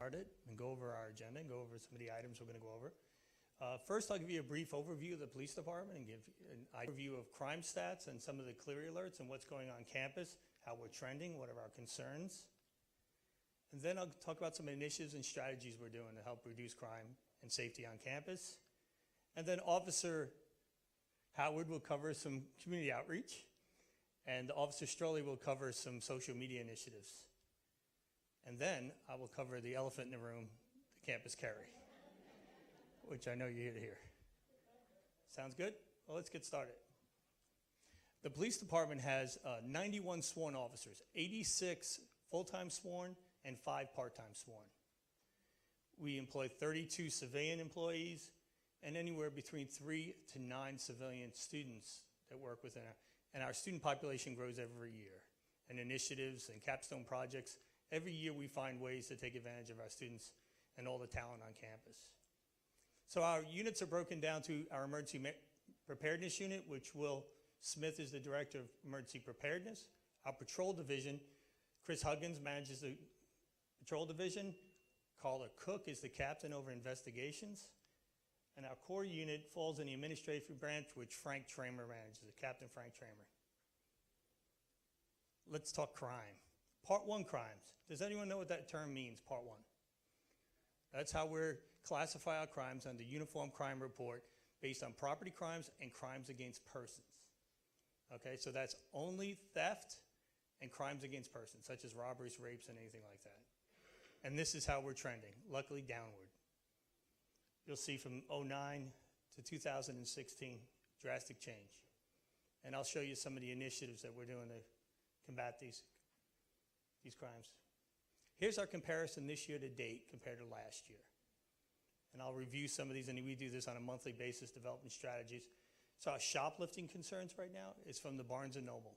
started and go over our agenda and go over some of the items we're going to go over. First, I'll give you a brief overview of the police department and give an overview of crime stats and some of the Clery alerts and what's going on campus, how we're trending, what are our concerns. And then I'll talk about some initiatives and strategies we're doing to help reduce crime and safety on campus. And then Officer Howard will cover some community outreach, and Officer Stroley will cover some social media initiatives. And then I will cover the elephant in the room, the campus carry, which I know you're here to hear. Sounds good? Well, let's get started. The police department has 91 sworn officers, 86 full-time sworn and 5 part-time sworn. We employ 32 civilian employees and anywhere between 3 to 9 civilian students that work within and our student population grows every year. And initiatives and capstone projects, every year we find ways to take advantage of our students and all the talent on campus. So our units are broken down to our emergency preparedness unit, which Will Smith is the director of emergency preparedness. Our patrol division, Chris Huggins manages the patrol division. Carla Cook is the captain over investigations. And our core unit falls in the administrative branch, which Frank Tramer manages, Captain Frank Tramer. Let's talk crime. Part 1 crimes. Does anyone know what that term means, Part 1? That's how we classify our crimes under Uniform Crime Report based on property crimes and crimes against persons. Okay, so that's only theft and crimes against persons, such as robberies, rapes, and anything like that. And this is how we're trending, luckily downward. You'll see from 2009 to 2016, drastic change. And I'll show you some of the initiatives that we're doing to combat these crimes. Here's our comparison this year to date compared to last year. And I'll review some of these, and we do this on a monthly basis, developing strategies. So our shoplifting concerns right now is from the Barnes & Noble.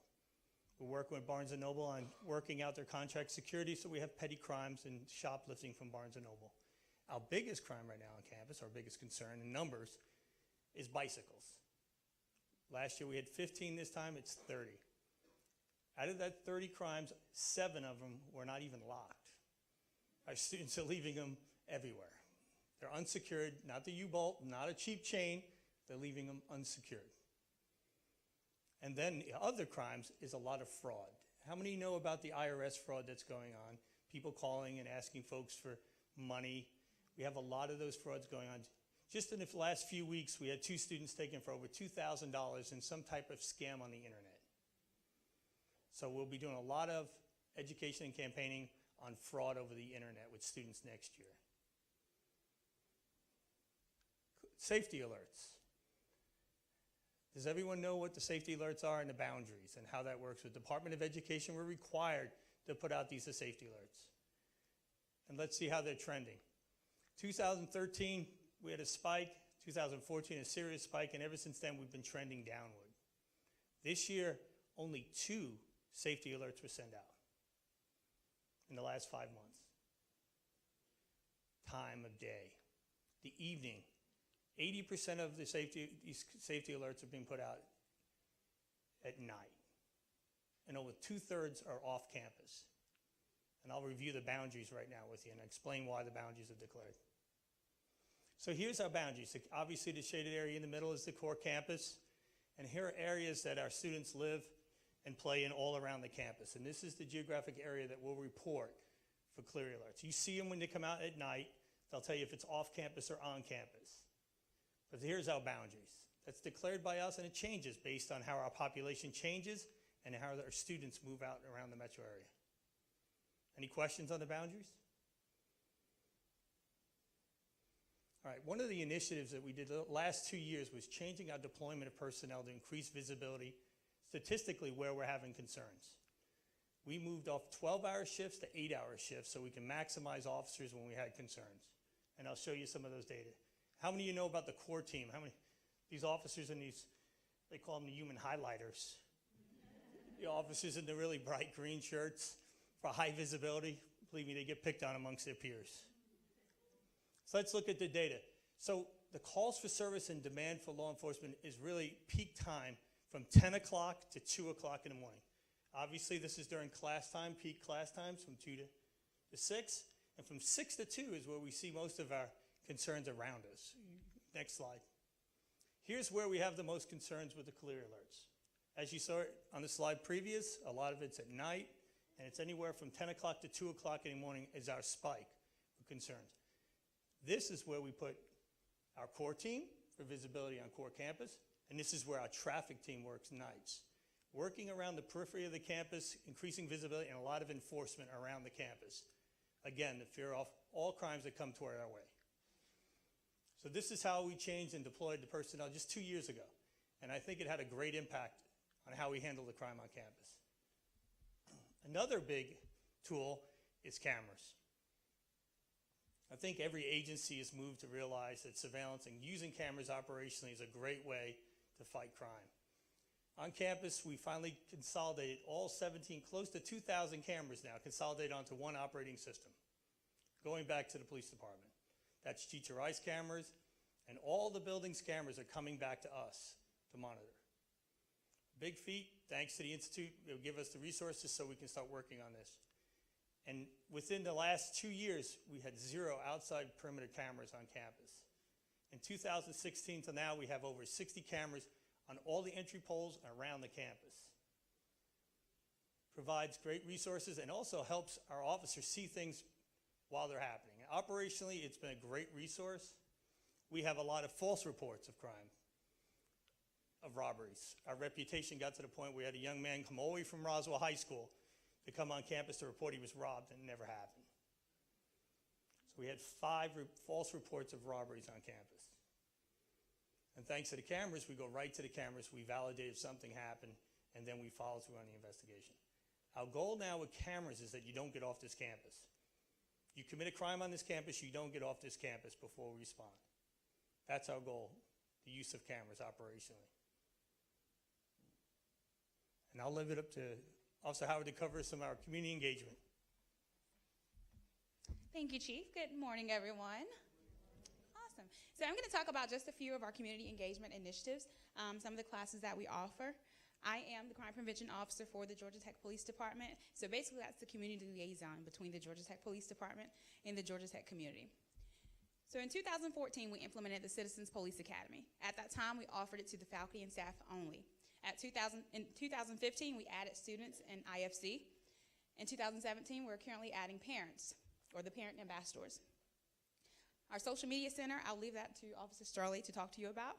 We're working with Barnes & Noble on working out their contract security, so we have petty crimes and shoplifting from Barnes & Noble. Our biggest crime right now on campus, our biggest concern in numbers, is bicycles. Last year we had 15, this time it's 30. Out of that 30 crimes, 7 of them were not even locked. Our students are leaving them everywhere. They're unsecured, not the U-bolt, not a cheap chain, they're leaving them unsecured. And then the other crimes is a lot of fraud. How many know about the IRS fraud that's going on? People calling and asking folks for money. We have a lot of those frauds going on. Just in the last few weeks, we had 2 students taken for over $2,000 in some type of scam on the internet. So we'll be doing a lot of education and campaigning on fraud over the internet with students next year. Safety alerts. Does everyone know what the safety alerts are and the boundaries and how that works? With the Department of Education, we're required to put out these safety alerts. And let's see how they're trending. 2013, we had a spike. 2014, a serious spike. And ever since then, we've been trending downward. This year, only 2 safety alerts were sent out in the last 5 months. Time of day. The evening. 80% of these safety alerts are being put out at night. And over 2/3 are off campus. And I'll review the boundaries right now with you and explain why the boundaries are declared. So here's our boundaries. Obviously, the shaded area in the middle is the core campus. And here are areas that our students live and play in all around the campus. And this is the geographic area that we'll report for Clery alerts. You see them when they come out at night. They'll tell you if it's off campus or on campus. But here's our boundaries. That's declared by us, and it changes based on how our population changes and how our students move out around the metro area. Any questions on the boundaries? All right, one of the initiatives that we did the last 2 years was changing our deployment of personnel to increase visibility statistically where we're having concerns. We moved off 12-hour shifts to 8-hour shifts so we can maximize officers when we had concerns. And I'll show you some of those data. How many of you know about the core team? How many? These officers in these, they call them the human highlighters. The officers in the really bright green shirts for high visibility. Believe me, they get picked on amongst their peers. So let's look at the data. So the calls for service and demand for law enforcement is really peak time from 10 o'clock to 2 o'clock in the morning. Obviously, this is during class time, peak class times from 2 to 6. And from 6 to 2 is where we see most of our concerns around us. Next slide. Here's where we have the most concerns with the clear alerts. As you saw on the slide previous, a lot of it's at night, and it's anywhere from 10 o'clock to 2 o'clock in the morning is our spike of concerns. This is where we put our core team for visibility on core campus, and this is where our traffic team works nights. Working around the periphery of the campus, increasing visibility, and a lot of enforcement around the campus. Again, to fear off all crimes that come toward our way. So this is how we changed and deployed the personnel just 2 years ago. And I think it had a great impact on how we handle the crime on campus. Another big tool is cameras. I think every agency has moved to realize that surveillance and using cameras operationally is a great way to fight crime. On campus, we finally consolidated all 17, close to 2,000 cameras now, consolidated onto one operating system, going back to the police department. That's Teacher Ice cameras, and all the building's cameras are coming back to us to monitor. Big feat, thanks to the Institute, they'll give us the resources so we can start working on this. And within the last 2 years, we had 0 outside perimeter cameras on campus. In 2016 to now, we have over 60 cameras on all the entry poles around the campus. Provides great resources and also helps our officers see things while they're happening. Operationally, it's been a great resource. We have a lot of false reports of crime, of robberies. Our reputation got to the point where we had a young man come all the way from Roswell High School to come on campus to report he was robbed, and it never happened. So we had 5 false reports of robberies on campus. And thanks to the cameras, we go right to the cameras, we validate if something happened, and then we follow through on the investigation. Our goal now with cameras is that you don't get off this campus. You commit a crime on this campus, you don't get off this campus before we respond. That's our goal, the use of cameras operationally. And I'll leave it up to Officer Howard to cover some of our community engagement. Thank you, Chief. Good morning, everyone. Awesome. So I'm going to talk about just a few of our community engagement initiatives, some of the classes that we offer. I am the Crime Prevention Officer for the Georgia Tech Police Department. So basically that's the community liaison between the Georgia Tech Police Department and the Georgia Tech community. So in 2014, we implemented the Citizens Police Academy. At that time, we offered it to the faculty and staff only. In 2015, we added students and IFC. In 2017, we're currently adding parents, or the parent ambassadors. Our social media center, I'll leave that to Officer Starley to talk to you about.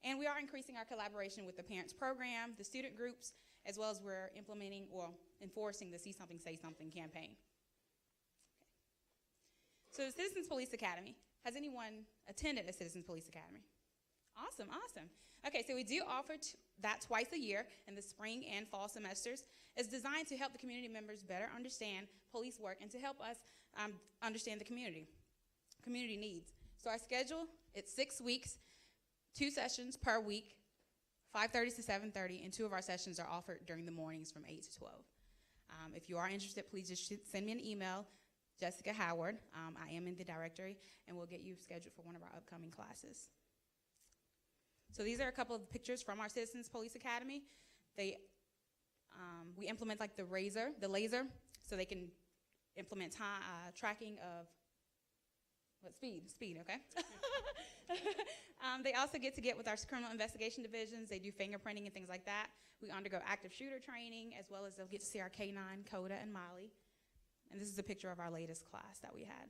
And we are increasing our collaboration with the parents program, the student groups, as well as we're implementing or enforcing the See Something, Say Something campaign. Okay. So the Citizens Police Academy, has anyone attended a Citizens Police Academy? Awesome, awesome. Okay, so we do offer that twice a year in the spring and fall semesters. It's designed to help the community members better understand police work and to help us understand the community needs. So our schedule, it's 6 weeks, 2 sessions per week, 5:30 to 7:30, and 2 of our sessions are offered during the mornings from 8 to 12. If you are interested, please just send me an email, Jessica Howard. I am in the directory, and we'll get you scheduled for one of our upcoming classes. So these are a couple of pictures from our Citizens Police Academy. We implement like the laser, so they can implement tracking of speed, okay? They also get with our criminal investigation divisions. They do fingerprinting and things like that. We undergo active shooter training, as well as they'll get to see our K9, Coda, and Molly. And this is a picture of our latest class that we had.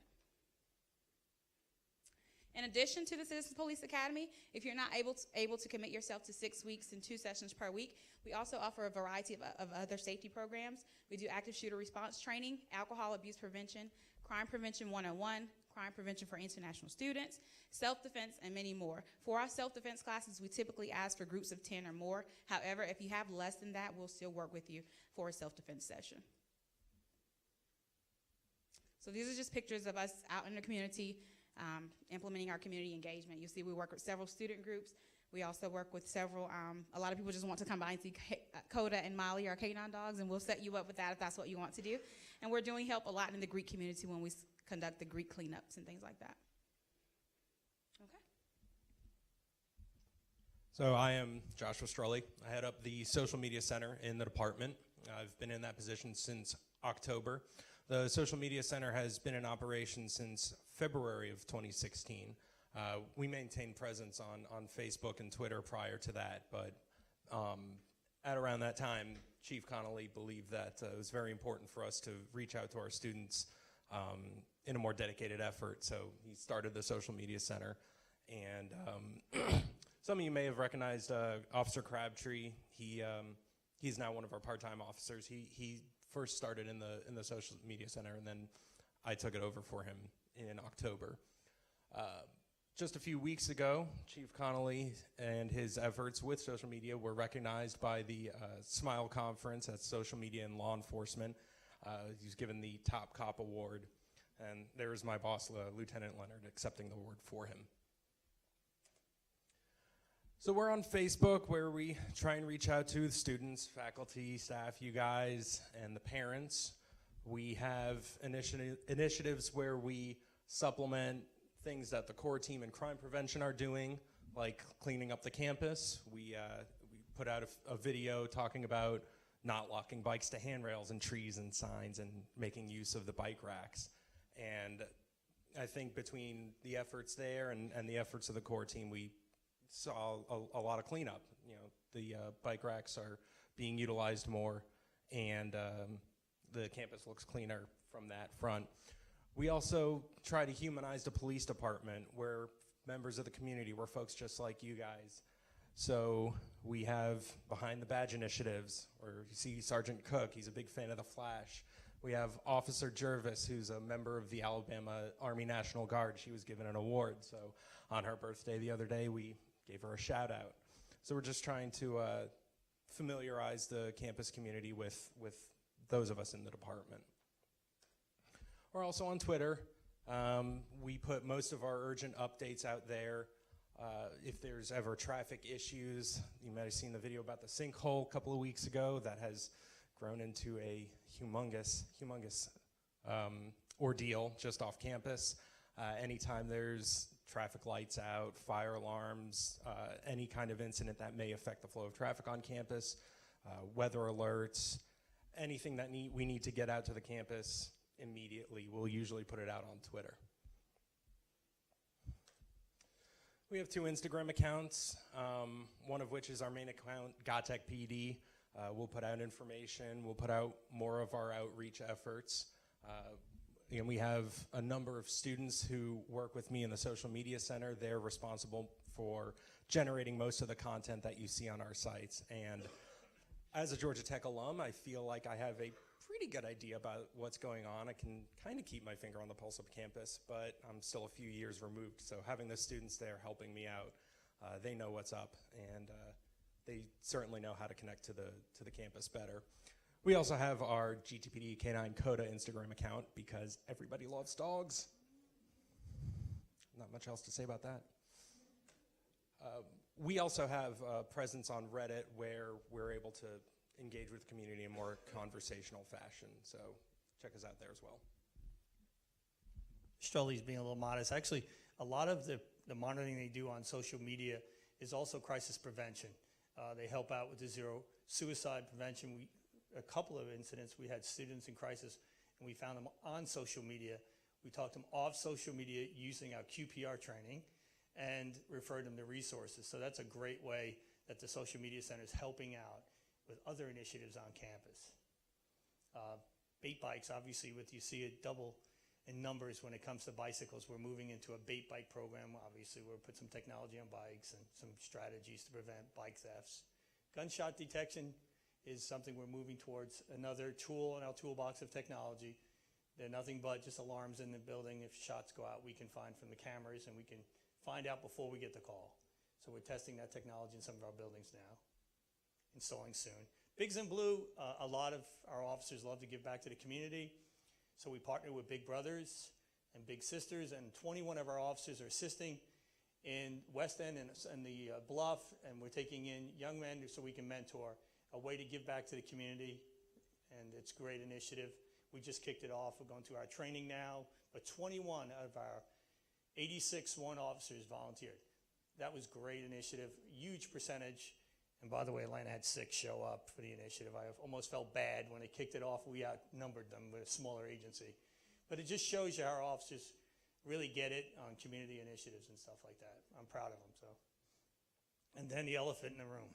In addition to the Citizens Police Academy, if you're not able to commit yourself to 6 weeks and 2 sessions per week, we also offer a variety of other safety programs. We do active shooter response training, alcohol abuse prevention, crime prevention 101, crime prevention for international students, self-defense, and many more. For our self-defense classes, we typically ask for groups of 10 or more. However, if you have less than that, we'll still work with you for a self-defense session. So these are just pictures of us out in the community, implementing our community engagement. You see we work with several student groups. We also work with several, a lot of people just want to come by and see Coda and Molly, our K9 dogs, and we'll set you up with that if that's what you want to do. And we're doing help a lot in the Greek community when we conduct the Greek cleanups and things like that. Okay. So I am Joshua Strully. I head up the social media center in the department. I've been in that position since October. The Social Media Center has been in operation since February of 2016. We maintained presence on Facebook and Twitter prior to that, but at around that time, Chief Connolly believed that it was very important for us to reach out to our students in a more dedicated effort, so he started the Social Media Center. And some of you may have recognized Officer Crabtree. He's now one of our part-time officers. He first started in the Social Media Center, and then I took it over for him in October. Just a few weeks ago, Chief Connolly and his efforts with social media were recognized by the SMILE conference, that's Social Media and Law Enforcement. He was given the Top Cop Award, and there's my boss, Lieutenant Leonard, accepting the award for him. So we're on Facebook, where we try and reach out to the students, faculty, staff, you guys, and the parents. We have initiatives where we supplement things that the core team and crime prevention are doing, like cleaning up the campus. We put out a video talking about not locking bikes to handrails and trees and signs and making use of the bike racks. And I think between the efforts there and the efforts of the core team, we saw a lot of cleanup. You know, the bike racks are being utilized more, and the campus looks cleaner from that front. We also try to humanize the police department. We're members of the community. We're folks just like you guys. So we have Behind the Badge initiatives, where you see Sergeant Cook. He's a big fan of the Flash. We have Officer Jervis, who's a member of the Alabama Army National Guard. She was given an award. So on her birthday the other day, we gave her a shout out. So we're just trying to familiarize the campus community with those of us in the department. We're also on Twitter. We put most of our urgent updates out there. If there's ever traffic issues, you might have seen the video about the sinkhole a couple of weeks ago that has grown into a humongous ordeal just off campus. Anytime there's traffic lights out, fire alarms, any kind of incident that may affect the flow of traffic on campus, weather alerts, anything that we need to get out to the campus immediately, we'll usually put it out on Twitter. We have 2 Instagram accounts, one of which is our main account, GotTech PD. We'll put out information, we'll put out more of our outreach efforts. And we have a number of students who work with me in the Social Media Center. They're responsible for generating most of the content that you see on our sites. And as a Georgia Tech alum, I feel like I have a pretty good idea about what's going on. I can kind of keep my finger on the pulse of campus, but I'm still a few years removed. So having the students there helping me out, they know what's up, and they certainly know how to connect to the campus better. We also have our GTPD K9 Coda Instagram account because everybody loves dogs. Not much else to say about that. We also have a presence on Reddit where we're able to engage with the community in a more conversational fashion. So check us out there as well. Stroley's being a little modest. Actually, a lot of the monitoring they do on social media is also crisis prevention. They help out with the zero suicide prevention. A couple of incidents, we had students in crisis, and we found them on social media. We talked them off social media using our QPR training and referred them to resources. So that's a great way that the Social Media Center is helping out with other initiatives on campus. Bait bikes, obviously, you see it double in numbers when it comes to bicycles. We're moving into a bait bike program. Obviously, we'll put some technology on bikes and some strategies to prevent bike thefts. Gunshot detection is something we're moving towards, another tool in our toolbox of technology. They're nothing but just alarms in the building. If shots go out, we can find from the cameras, and we can find out before we get the call. So we're testing that technology in some of our buildings now, installing soon. Bigs in Blue, a lot of our officers love to give back to the community. So we partner with Big Brothers and Big Sisters, and 21 of our officers are assisting in West End and the Bluff, and we're taking in young men so we can mentor, a way to give back to the community, and it's a great initiative. We just kicked it off. We're going through our training now, but 21 out of our 86 sworn officers volunteered. That was a great initiative, huge percentage, And by the way, Atlanta had 6 show up for the initiative. I almost felt bad when they kicked it off. We outnumbered them with a smaller agency. But it just shows you how our officers really get it on community initiatives and stuff like that. I'm proud of them. So, and then the elephant in the room.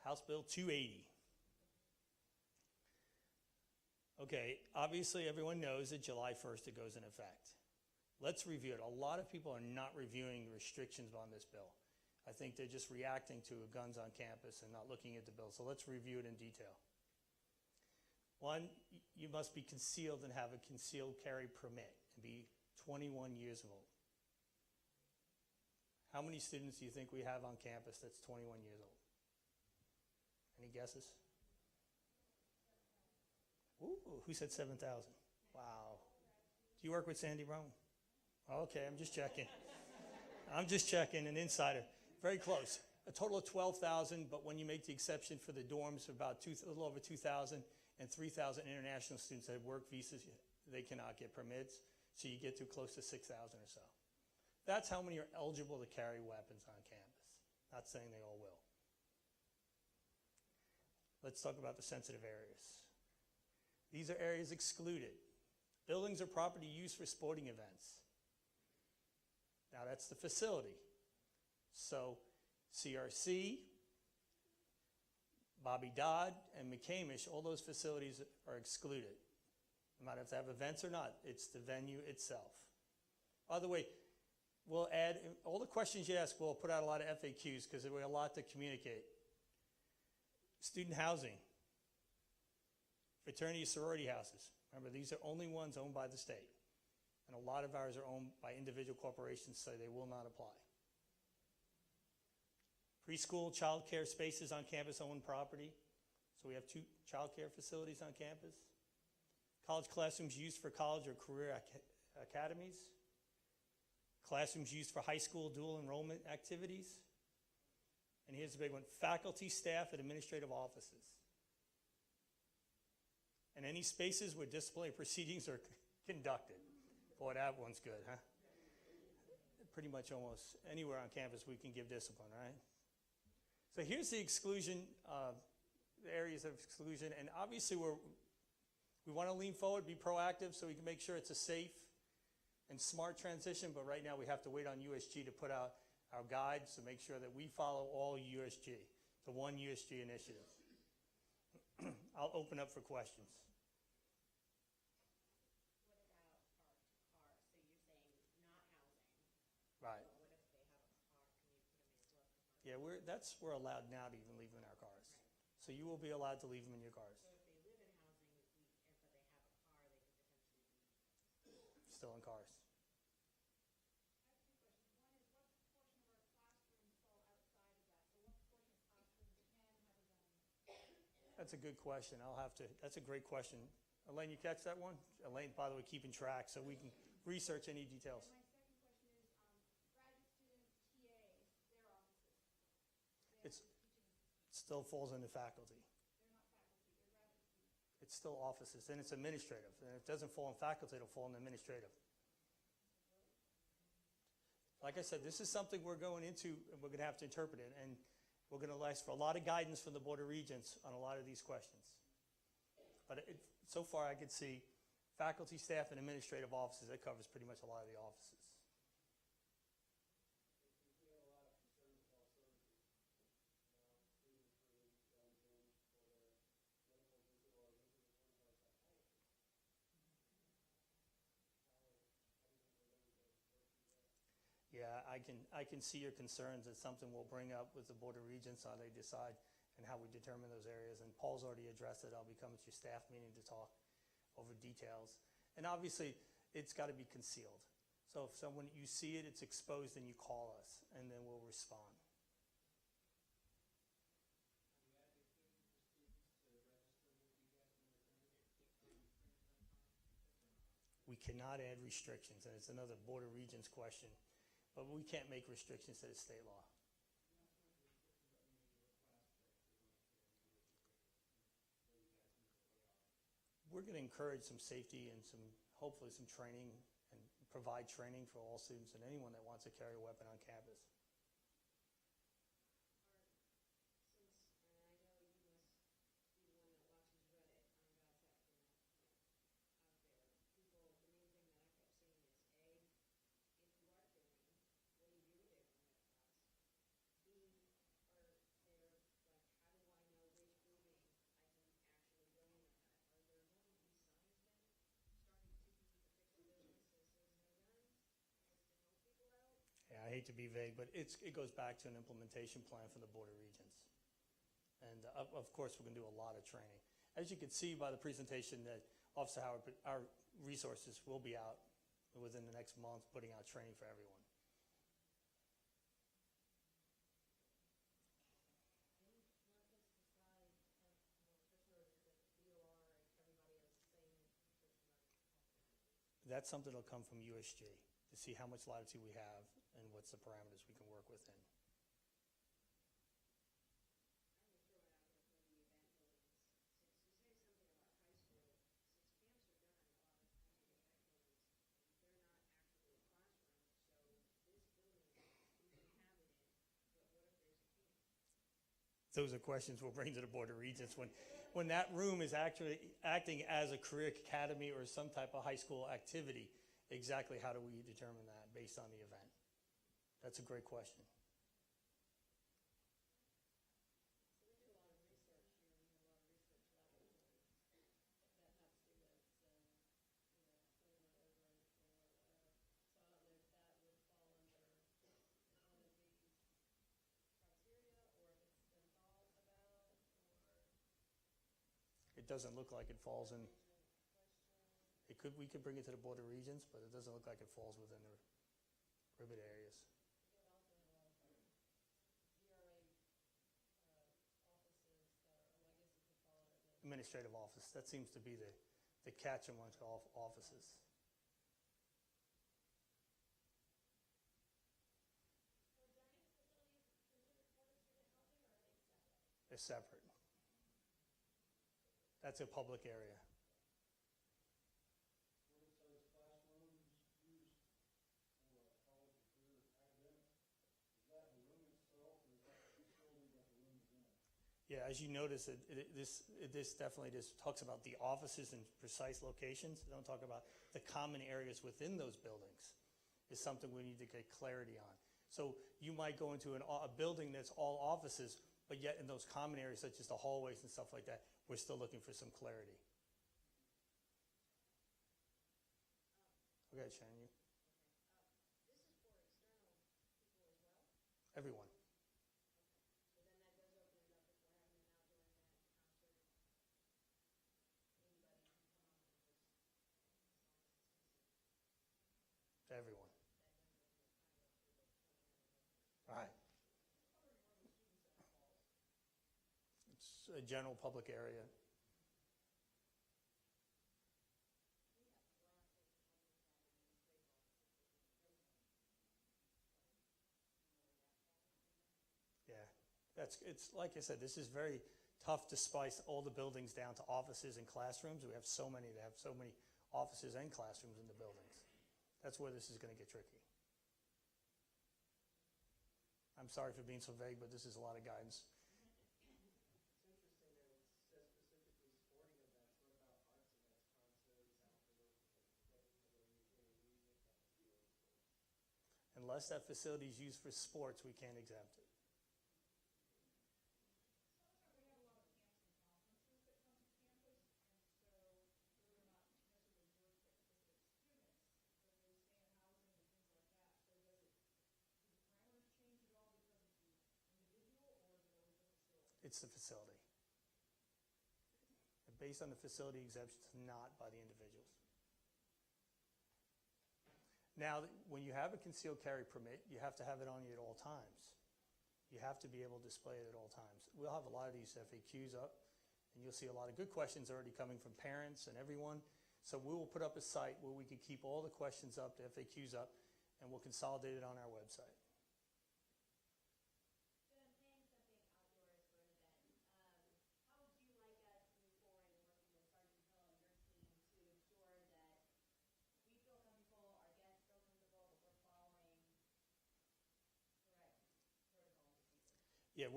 House Bill 280. Okay, obviously everyone knows that July 1st it goes in effect. Let's review it. A lot of people are not reviewing the restrictions on this bill. I think they're just reacting to guns on campus and not looking at the bill. So let's review it in detail. 1, you must be concealed and have a concealed carry permit and be 21 years old. How many students do you think we have on campus that's 21 years old? Any guesses? Ooh, who said 7,000? Wow. Do you work with Sandy Brown? Okay, I'm just checking. I'm just checking, an insider. Very close. A total of 12,000, but when you make the exception for the dorms, about a little over 2,000 and 3,000 international students that have work visas, they cannot get permits, so you get to close to 6,000 or so. That's how many are eligible to carry weapons on campus. Not saying they all will. Let's talk about the sensitive areas. These are areas excluded. Buildings or property used for sporting events. Now that's the facility. So CRC, Bobby Dodd, and McCamish, all those facilities are excluded. No matter if they have events or not, it's the venue itself. By the way, we'll add, all the questions you ask, we'll put out a lot of FAQs because there will be a lot to communicate. Student housing, fraternity sorority houses. Remember, these are only ones owned by the state. And a lot of ours are owned by individual corporations, so they will not apply. Preschool, child care spaces on campus owned property. So we have 2 child care facilities on campus. College classrooms used for college or career academies. Classrooms used for high school dual enrollment activities. And here's the big one, faculty, staff, and administrative offices. And any spaces where disciplinary proceedings are conducted. Boy, that one's good, huh? Pretty much almost anywhere on campus we can give discipline, right? So here's the exclusion, the areas of exclusion, and obviously we want to lean forward, be proactive so we can make sure it's a safe and smart transition, but right now we have to wait on USG to put out our guides to make sure that we follow all USG, the one USG initiative. I'll open up for questions. Right. Yeah, we're allowed now to even leave them in our cars. So you will be allowed to leave them in your cars. So if they live in housing, but they have a car, they could potentially be Still in cars. That's a good question. That's a great question. Elaine, you catch that one? Elaine, by the way, keeping track so we can research any details. It still falls under faculty. It's still offices, and it's administrative. And if it doesn't fall in faculty, it'll fall in administrative. Like I said, this is something we're going into, and we're going to have to interpret it. And we're going to ask for a lot of guidance from the Board of Regents on a lot of these questions. But so far, I could see faculty, staff, and administrative offices. That covers pretty much a lot of the offices. Yeah, I can see your concerns. It's something we'll bring up with the Board of Regents, how they decide and how we determine those areas. And Paul's already addressed it. I'll be coming to your staff meeting to talk over details. And obviously, it's got to be concealed. So if you see it, it's exposed, then you call us, and then we'll respond. We cannot add restrictions, and it's another Board of Regents question. But we can't make restrictions to the state law. We're going to encourage some safety and hopefully some training and provide training for all students and anyone that wants to carry a weapon on campus. hate to be vague, but it goes back to an implementation plan from the Board of Regents. And of course, we're going to do a lot of training. As you can see by the presentation that Officer Howard, our resources will be out within the next month, putting out training for everyone. That's something that'll come from USG to see how much latitude we have and what's the parameters we can work within. Those are questions we'll bring to the Board of Regents when that room is actually acting as a career academy or some type of high school activity. Exactly how do we determine that based on the event? That's a great question. It doesn't look like it falls in. We could bring it to the Board of Regents, but it doesn't look like it falls within the rivet areas. Administrative office. That seems to be the catch amongst all offices. They're separate. That's a public area. Yeah, as you notice, this definitely just talks about the offices and precise locations. Don't talk about the common areas within those buildings. Is something we need to get clarity on. So you might go into a building that's all offices, but yet in those common areas such as the hallways and stuff like that, we're still looking for some clarity. Okay, Shannon, you. This is for external people as well? Everyone. So then that does open it up if we're having an outdoor event, concert. Anybody can come on and just, as long as it's To everyone. All right. It's a general public area. Yeah, it's like I said, this is very tough to spice all the buildings down to offices and classrooms. We have so many that have so many offices and classrooms in the buildings. That's where this is going to get tricky. I'm sorry for being so vague, but this is a lot of guidance. It's interesting that it says specifically sporting events. What about arts events, concerts, outdoor music? Unless that facility is used for sports, we can't exempt it. It's the facility. And based on the facility exemptions, not by the individuals. Now, when you have a concealed carry permit, you have to have it on you at all times. You have to be able to display it at all times. We'll have a lot of these FAQs up, and you'll see a lot of good questions already coming from parents and everyone. So we will put up a site where we can keep all the questions up, the FAQs up, and we'll consolidate it on our website. Yeah,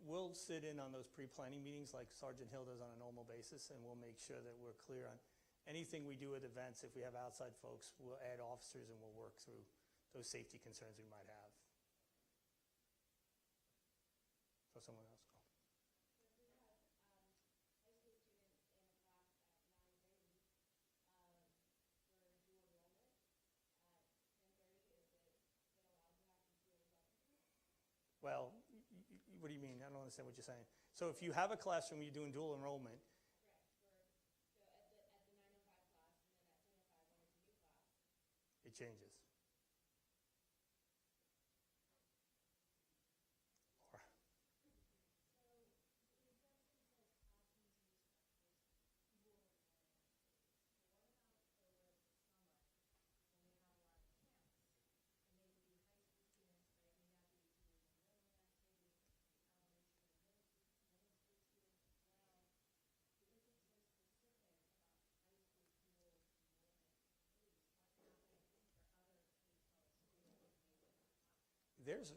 we'll sit in on those pre-planning meetings like Sergeant Hill does on a normal basis, and we'll make sure that we're clear on anything we do at events. If we have outside folks, we'll add officers and we'll work through those safety concerns we might have. So someone else go. Well, what do you mean? I don't understand what you're saying. So if you have a classroom, you're doing dual enrollment, it changes. Or-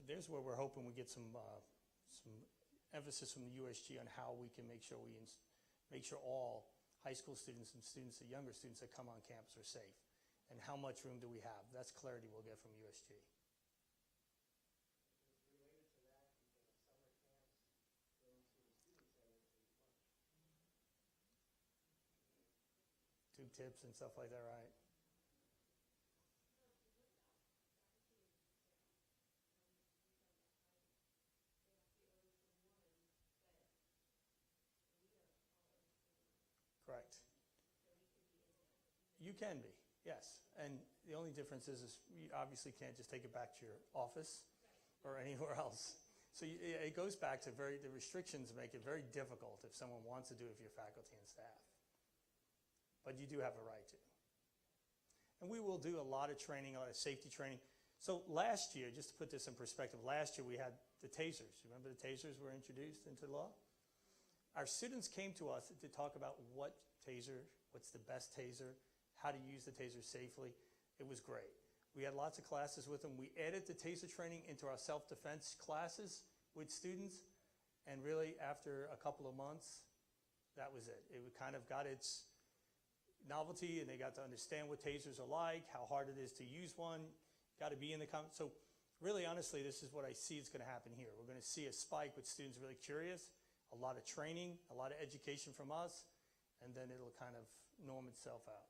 There's where we're hoping we get some emphasis from the USG on how we can make sure make sure all high school students and students, the younger students that come on campus are safe. And how much room do we have? That's clarity we'll get from USG. It's related to that because summer camps, those who the students say it's much. Tube tips and stuff like that, right? Correct. You can be, yes. And the only difference is you obviously can't just take it back to your office or anywhere else. So it goes back to the restrictions make it very difficult if someone wants to do it for your faculty and staff. But you do have a right to. And we will do a lot of training, a lot of safety training. So last year, just to put this in perspective, last year we had the tasers. You remember the tasers were introduced into law? Our students came to us to talk about what's the best taser, how to use the taser safely. It was great. We had lots of classes with them. We added the taser training into our self-defense classes with students, and really after a couple of months, that was it. It kind of got its novelty, and they got to understand what tasers are like, how hard it is to use one, got to be in the so really, honestly, this is what I see is going to happen here. We're going to see a spike with students really curious, a lot of training, a lot of education from us, and then it'll kind of norm itself out.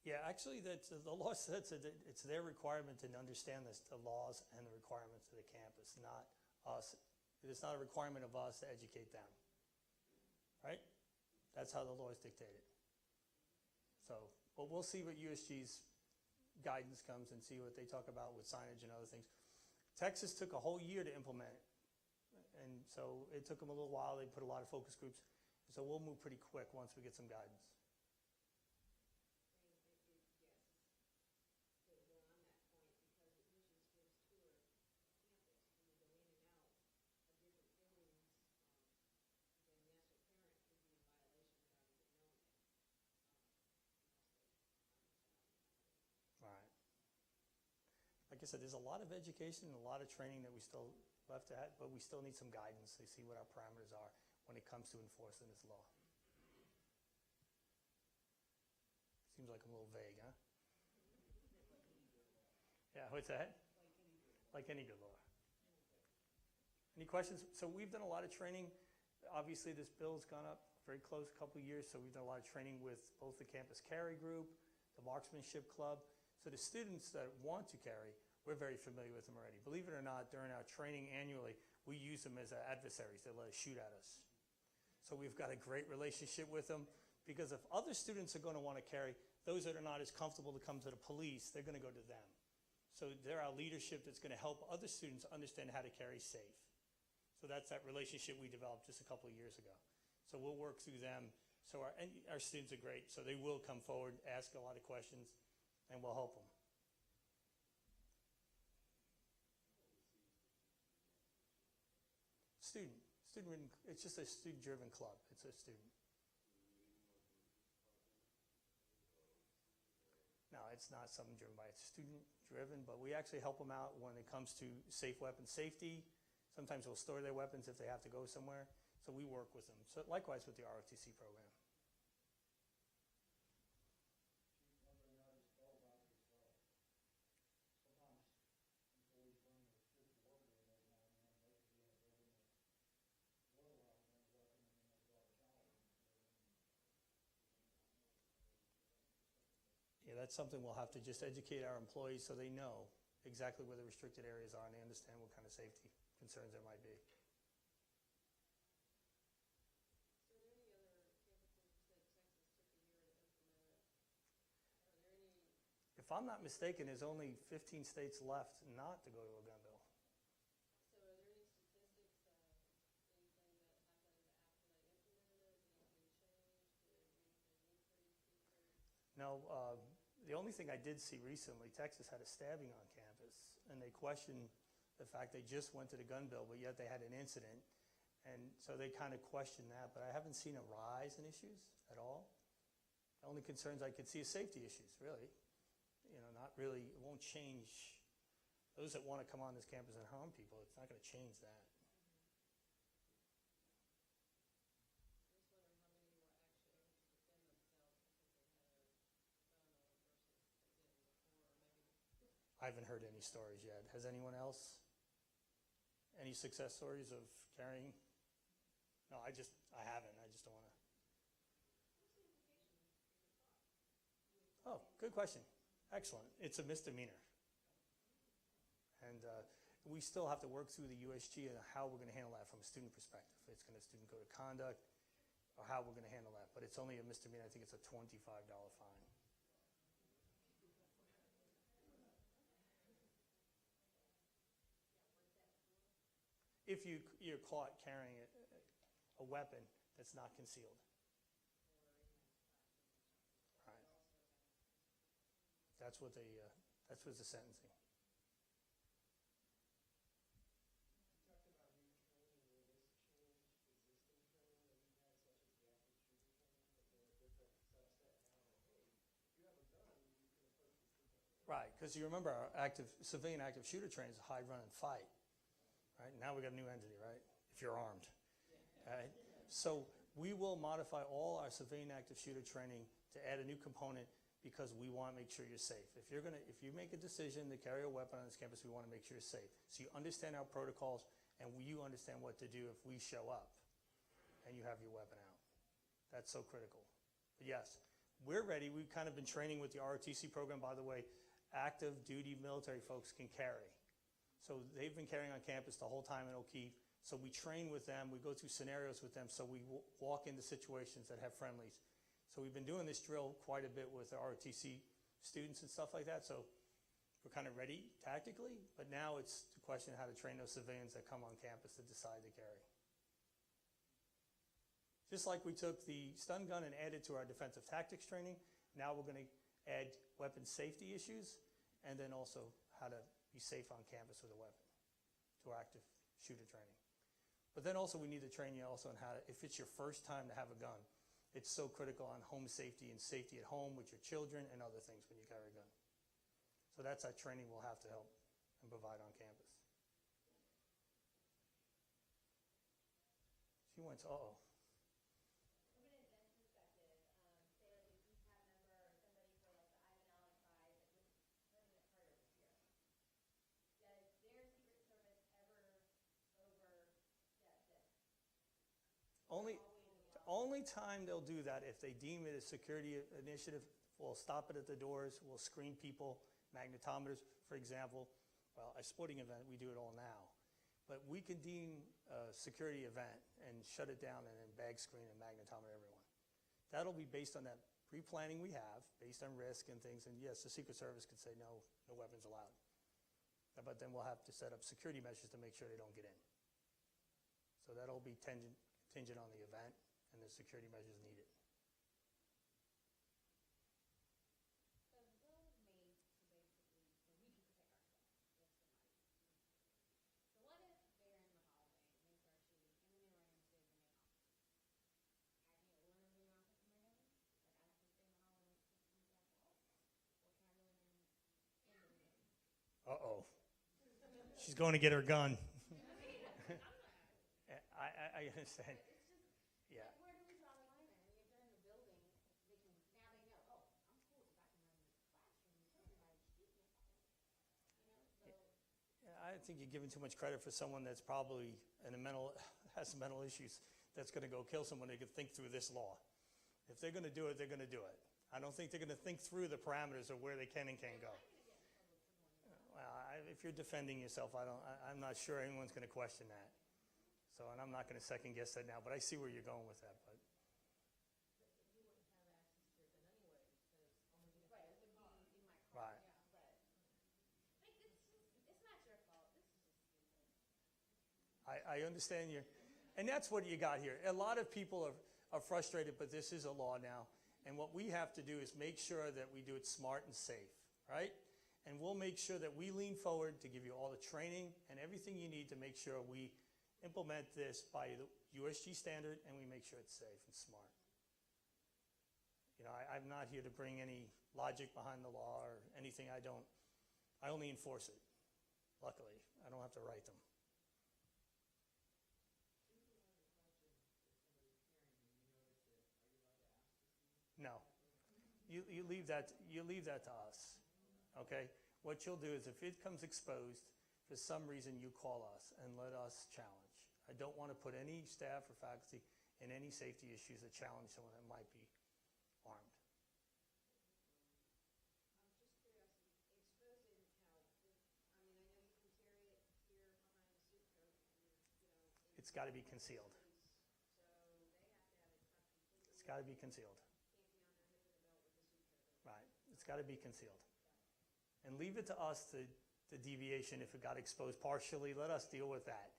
Yeah, actually, the law says that it's their requirement to understand the laws and the requirements of the campus, not us. It's not a requirement of us to educate them, right? That's how the law is dictated. So, but we'll see what USG's guidance comes and see what they talk about with signage and other things. Texas took a whole year to implement it, and so it took them a little while. They put a lot of focus groups, so we'll move pretty quick once we get some guidance. Like I said, there's a lot of education and a lot of training that we still left to have, but we still need some guidance to see what our parameters are when it comes to enforcing this law. Seems like I'm a little vague, huh? Yeah, what's that? Like any good law. Any questions? So we've done a lot of training. Obviously, this bill's gone up very close a couple of years, so we've done a lot of training with both the Campus Carry Group, the Marksmanship Club. So the students that want to carry, we're very familiar with them already. Believe it or not, during our training annually, we use them as adversaries. They let us shoot at us. So we've got a great relationship with them, because if other students are going to want to carry, those that are not as comfortable to come to the police, they're going to go to them. So they're our leadership that's going to help other students understand how to carry safe. So that's that relationship we developed just a couple of years ago. So we'll work through them. So our students are great. So they will come forward, ask a lot of questions, and we'll help them. It's just a student-driven club. It's a student. No, it's not something driven by, it's student-driven, but we actually help them out when it comes to safe weapon safety. Sometimes we'll store their weapons if they have to go somewhere. So we work with them. So likewise with the ROTC program. that's something we'll have to just educate our employees so they know exactly where the restricted areas are and they understand what kind of safety concerns there might be. So are there any other campuses, you said Texas took a year to implement it? Are there any, If I'm not mistaken, there's only 15 states left not to go to a gun bill. so are there any statistics of anything that happened after they implemented it? Anything changed? Did anything increase, decrease? No, the only thing I did see recently, Texas had a stabbing on campus, and they questioned the fact they just went to the gun bill, but yet they had an incident. And so they kind of questioned that, but I haven't seen a rise in issues at all. The only concerns I could see is safety issues, really. You know, not really, it won't change. Those that want to come on this campus and harm people, it's not going to change that. I'm just wondering how many were actually able to defend themselves because they had a gun on versus they didn't before, or maybe. I haven't heard any stories yet. Has anyone else? Any success stories of carrying? No, I haven't. I just don't want to. Oh, good question. Excellent. It's a misdemeanor. And we still have to work through the USG and how we're going to handle that from a student perspective. It's going to student code of conduct or how we're going to handle that. But it's only a misdemeanor. I think it's a $25 fine. If you're caught carrying a weapon that's not concealed. Right. That's what the sentencing. You talked about new training. Will this change existing training that you've had, such as the active shooter training? Is there a different subset now that, hey, if you have a gun, you can approach this differently? Right, because you remember our civilian active shooter training is hide, run, and fight. Right? Now we got a new entity, right? If you're armed. Right? So we will modify all our civilian active shooter training to add a new component because we want to make sure you're safe. If you make a decision to carry a weapon on this campus, we want to make sure you're safe. So you understand our protocols and you understand what to do if we show up and you have your weapon out. That's so critical. But yes, we're ready. We've kind of been training with the ROTC program, by the way. Active duty military folks can carry. So they've been carrying on campus the whole time in O'Keefe. So we train with them. We go through scenarios with them. So we walk into situations that have friendlies. So we've been doing this drill quite a bit with the ROTC students and stuff like that. So we're kind of ready tactically. But now it's the question of how to train those civilians that come on campus to decide to carry. Just like we took the stun gun and added to our defensive tactics training, now we're going to add weapon safety issues and then also how to be safe on campus with a weapon to our active shooter training. But then also we need to train you also on how to, if it's your first time to have a gun, it's so critical on home safety and safety at home with your children and other things when you carry a gun. So that's that training we'll have to help and provide on campus. She went to, uh-oh. From an event perspective, say like a DPAP member or somebody for like the Ivanallic prize, like with President Carter this year. Does their Secret Service ever overstep this? Only time they'll do that if they deem it a security initiative. We'll stop it at the doors. We'll screen people, magnetometers, for example. Well, a sporting event, we do it all now. But we can deem a security event and shut it down and then bag screen and magnetometer everyone. That'll be based on that pre-planning we have, based on risk and things. And yes, the Secret Service could say no weapons allowed. But then we'll have to set up security measures to make sure they don't get in. So that'll be contingent on the event and the security measures needed. So the bill was made to basically, so we can protect ourselves if somebody. So what if they're in the hallway and they start shooting and then they run upstairs and they off? I can't literally knock it from my gun? Like I have to stay in the hallway and wait for someone to back off? Or can I go in there and end the game? Uh-oh. She's going to get her gun. I understand. It's just, Yeah. like, where do we draw the line there? I mean, if they're in the building, they can, now they know, oh, I'm cool because I can run in this classroom and kill everybody, she can't follow me. You know, so. Yeah, I think you're giving too much credit for someone that's probably has some mental issues that's going to go kill someone. They could think through this law. If they're going to do it, they're going to do it. I don't think they're going to think through the parameters of where they can and can't go. Well, if you're defending yourself, I'm not sure anyone's going to question that. So, and I'm not going to second guess that now, but I see where you're going with that. But right. I understand you. And that's what you got here. A lot of people are frustrated, but this is a law now. And what we have to do is make sure that we do it smart and safe, right? And we'll make sure that we lean forward to give you all the training and everything you need to make sure we implement this by the USG standard and we make sure it's safe and smart. You know, I'm not here to bring any logic behind the law or anything. I only enforce it. Luckily, I don't have to write them. No, you leave that to us, okay? What you'll do is if it comes exposed, for some reason you call us and let us challenge. I don't want to put any staff or faculty in any safety issues that challenge someone that might be armed. It's got to be concealed. It's got to be concealed. Right. It's got to be concealed. And leave it to us, the deviation, if it got exposed partially, let us deal with that.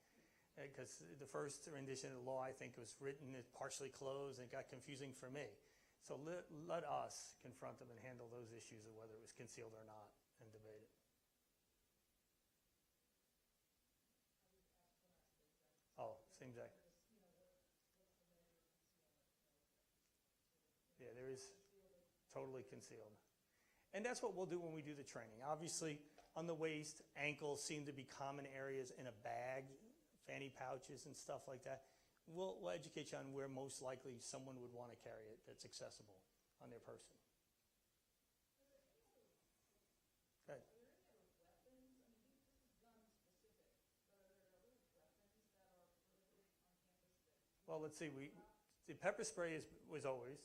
Because the first rendition of the law, I think, was written as partially closed and it got confusing for me. So let us confront them and handle those issues of whether it was concealed or not and debate it. Oh, same exact. Yeah, there is totally concealed. And that's what we'll do when we do the training. Obviously, on the waist, ankles seem to be common areas in a bag, fanny pouches and stuff like that. We'll educate you on where most likely someone would want to carry it that's accessible on their person. Good. Well, let's see. The pepper spray was always.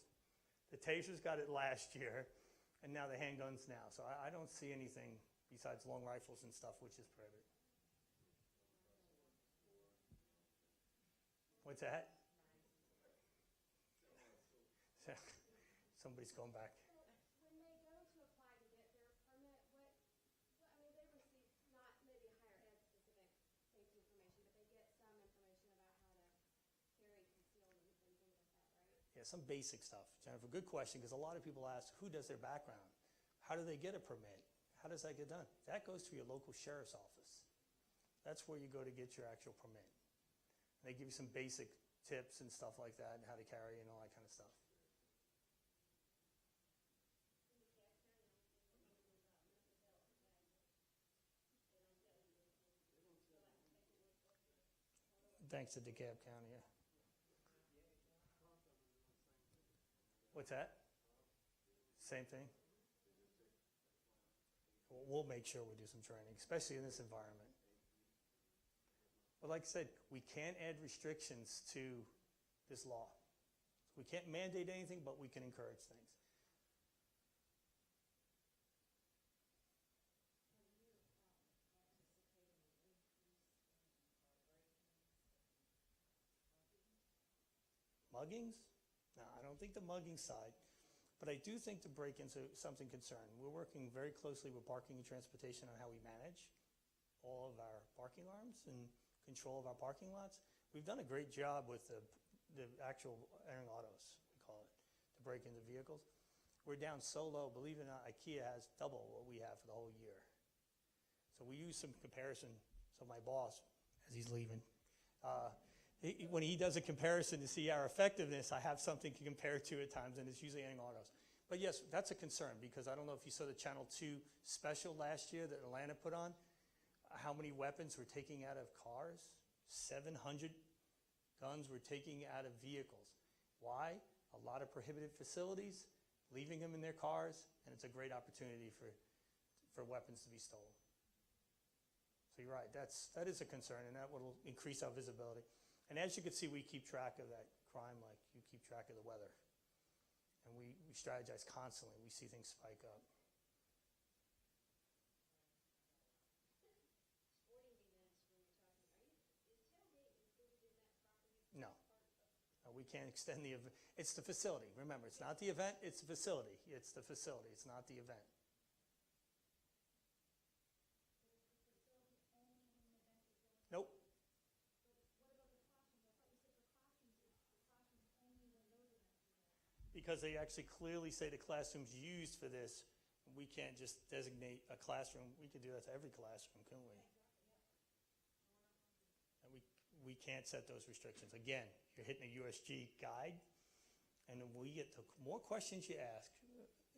The tasers got it last year, and now the handguns now. So I don't see anything besides long rifles and stuff, which is prohibited. What's that? Somebody's going back. When they go to apply to get their permit, I mean, they receive not maybe higher ed specific safety information, but they get some information about how to carry concealed and things like that, right? Yeah, some basic stuff. Jennifer, good question, because a lot of people ask, who does their background? How do they get a permit? How does that get done? That goes to your local sheriff's office. That's where you go to get your actual permit. And they give you some basic tips and stuff like that and how to carry and all that kind of stuff. Thanks to DeKalb County, yeah. What's that? Same thing? We'll make sure we do some training, especially in this environment. But like I said, we can't add restrictions to this law. We can't mandate anything, but we can encourage things. Muggings? No, I don't think the mugging side. But I do think the break-ins are something concerning. We're working very closely with parking and transportation on how we manage all of our parking alarms and control of our parking lots. We've done a great job with the actual airing autos, we call it, to break into vehicles. We're down so low, believe it or not, IKEA has double what we have for the whole year. So we use some comparison. So my boss, as he's leaving, when he does a comparison to see our effectiveness, I have something to compare to at times, and it's usually airing autos. But yes, that's a concern, because I don't know if you saw the Channel 2 special last year that Atlanta put on, how many weapons we're taking out of cars. 700 guns we're taking out of vehicles. Why? A lot of prohibited facilities, leaving them in their cars, and it's a great opportunity for weapons to be stolen. So you're right, that is a concern, and that will increase our visibility. And as you can see, we keep track of that crime like you keep track of the weather. And And we strategize constantly. We see things spike up. Sporting events, when you're talking, is tailgate included in that property? No. No, we can't extend the event. It's the facility. Remember, it's not the event, it's the facility. It's the facility, it's not the event. Nope. Because they actually clearly say the classroom's used for this. We can't just designate a classroom. We could do that to every classroom, couldn't we? And we can't set those restrictions. Again, you're hitting a USG guide, and then we get the more questions you ask,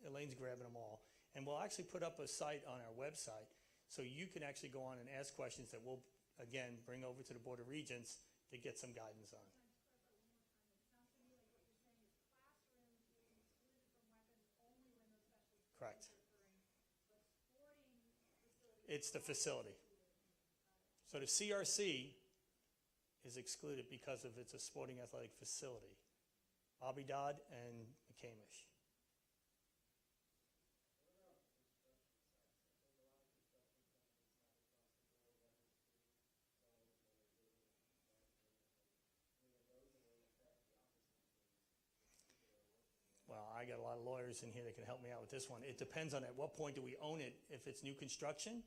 Elaine's grabbing them all, and we'll actually put up a site on our website so you can actually go on and ask questions that we'll, again, bring over to the Board of Regents to get some guidance on. Correct. It's the facility. So the CRC is excluded because of it's a sporting athletic facility. Abidad and McCamish. Well, I got a lot of lawyers in here that can help me out with this one. It depends on at what point do we own it. If it's new construction,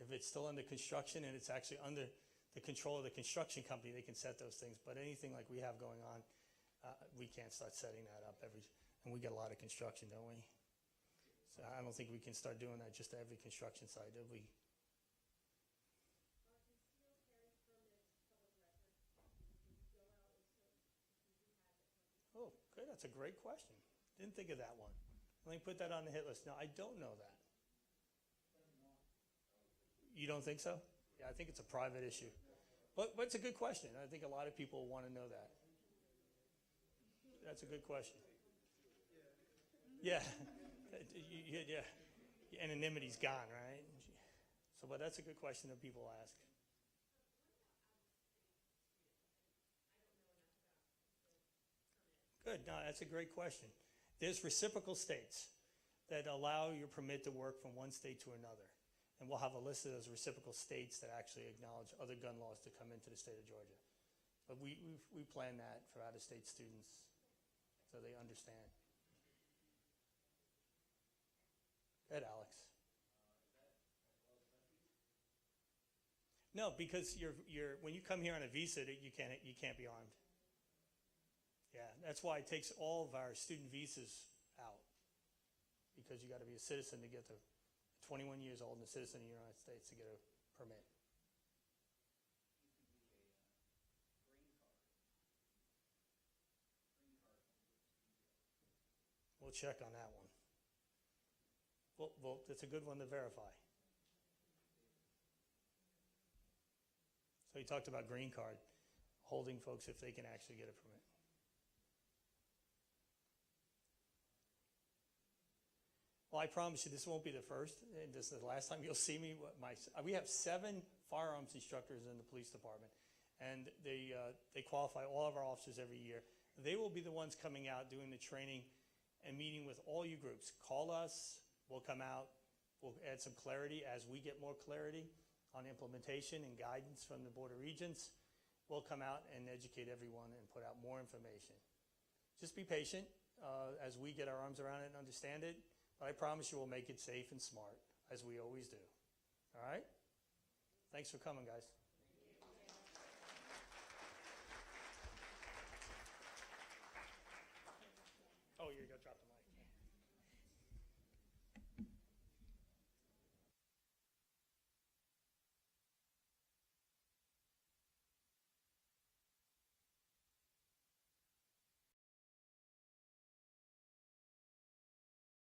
if it's still under construction and it's actually under the control of the construction company, they can set those things. But anything like we have going on, we can't start setting that up and we get a lot of construction, don't we? So I don't think we can start doing that just to every construction site, do we? Oh, good. That's a great question. Didn't think of that one. Let me put that on the hit list. No, I don't know that. You don't think so? Yeah, I think it's a private issue. But it's a good question. I think a lot of people want to know that. That's a good question. Yeah. Yeah. Anonymity's gone, right? So, but that's a good question that people ask. Good. No, that's a great question. There's reciprocal states that allow your permit to work from one state to another. And we'll have a list of those reciprocal states that actually acknowledge other gun laws to come into the state of Georgia. But we plan that for out-of-state students so they understand. Go ahead, Alex. No, because when you come here on a visa, you can't be armed. Yeah, that's why it takes all of our student visas out, because you got to be a citizen to get to 21 years old and a citizen of the United States to get a permit. We'll check on that one. Well, that's a good one to verify. So you talked about green card, holding folks if they can actually get a permit. Well, I promise you this won't be the first, and this is the last time you'll see me. We have 7 firearms instructors in the police department, and they qualify all of our officers every year. They will be the ones coming out, doing the training, and meeting with all you groups. Call us, we'll come out, we'll add some clarity as we get more clarity on implementation and guidance from the Board of Regents. We'll come out and educate everyone and put out more information. Just be patient as we get our arms around it and understand it. But I promise you we'll make it safe and smart, as we always do. All right? Thanks for coming, guys.